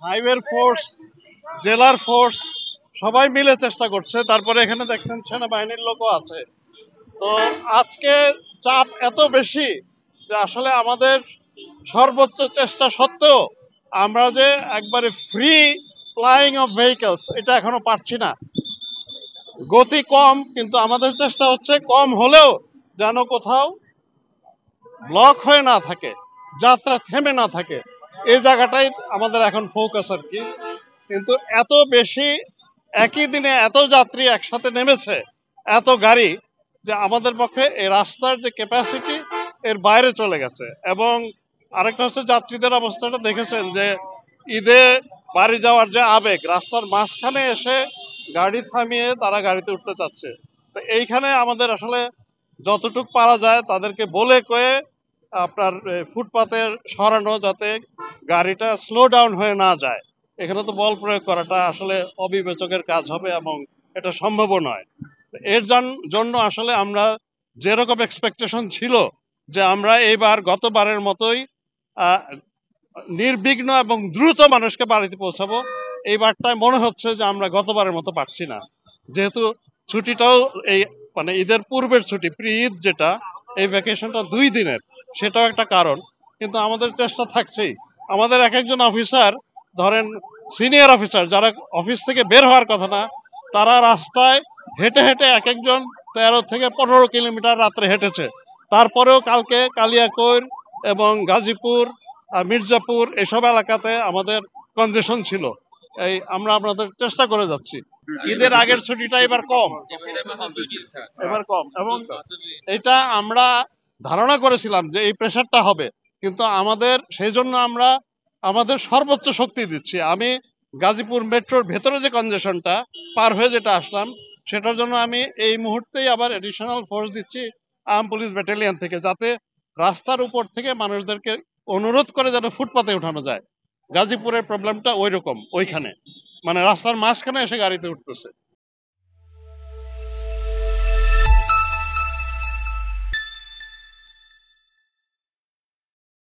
হাইওয়ের ফোর্স, জেলার ফোর্স সবাই মিলে চেষ্টা করছে। তারপরে এখানে দেখছেন সেনাবাহিনীর লোকও আছে। তো আজকে চাপ এত বেশি যে আসলে আমাদের সর্বোচ্চ চেষ্টা সত্ত্বেও আমরা যে একবারে ফ্রি ফ্লাইং অফ ভেহিকলস এটা এখনো পারছি না। গতি কম, কিন্তু আমাদের চেষ্টা হচ্ছে কম হলেও যেন কোথাও ব্লক হয়ে না থাকে, যাত্রা থেমে না থাকে। এই জায়গাটাই আমাদের এখন ফোকাস আর কি। কিন্তু এত বেশি একই দিনে এত যাত্রী একসাথে নেমেছে, এত গাড়ি, যে আমাদের পক্ষে এই রাস্তার যে ক্যাপাসিটি এর বাইরে চলে গেছে। এবং আরেকটা হচ্ছে যাত্রীদের অবস্থাটা দেখেছেন যে ঈদে বাড়ি যাওয়ার যে আবেগ, রাস্তার মাঝখানে এসে গাড়ি থামিয়ে তারা গাড়িতে উঠতে চাচ্ছে। তো এইখানে আমাদের আসলে যতটুক পারা যায় তাদেরকে বলে কয়ে আপনার ফুটপাতে সরানো, যাতে গাড়িটা স্লো ডাউন হয়ে না যায়। এখানে তো বল প্রয়োগ করাটা আসলে অবিবেচকের কাজ হবে এবং এটা সম্ভবও নয়। এর জন্য আসলে আমরা যেরকম এক্সপেকটেশন ছিল যে আমরা এইবার গতবারের মতোই আহ, নির্বিঘ্ন এবং দ্রুত মানুষকে বাড়িতে পৌঁছাবো, এইবারটায় মনে হচ্ছে যে আমরা গতবারের মতো পারছি না। যেহেতু ছুটিটাও এই মানে ঈদের পূর্বের ছুটি, প্রি ঈদ যেটা, এই ভ্যাকেশনটা 2 দিনের, সেটাও একটা কারণ। কিন্তু আমাদের চেষ্টা থাকছেই। আমাদের এক একজন অফিসার, ধরেন সিনিয়র অফিসার যারা অফিস থেকে বের হওয়ার কথা না, তারা রাস্তায় হেঁটে হেঁটে এক একজন 13 থেকে 15 কিলোমিটার রাত্রে হেঁটেছে। তারপরেও কালকে কালিয়াকৈর এবং গাজীপুর, মির্জাপুর এসব এলাকাতে আমাদের কনজেশন ছিল। এই আমরা আপনাদের চেষ্টা করে যাচ্ছি। ঈদের আগের ছুটিটা এবার কম, এবার কম, এবং এটা আমরা ধারণা করেছিলাম যে এই প্রেশারটা হবে, কিন্তু আমাদের সেই জন্য আমরা আমাদের সর্বোচ্চ শক্তি দিচ্ছি। আমি গাজীপুর মেট্রোর ভেতরে যে কনজেশনটা পার হয়ে যেটা আসলাম, সেটার জন্য আমি এই মুহূর্তেই আবার এডিশনাল ফোর্স দিচ্ছি আর্ম পুলিশ ব্যাটালিয়ন থেকে, যাতে রাস্তার উপর থেকে মানুষদেরকে অনুরোধ করে যেন ফুটপাতে উঠানো যায়। গাজীপুরের প্রবলেমটা ওই রকম, ওইখানে মানে রাস্তার মাঝখানে এসে গাড়িতে উঠতেছে।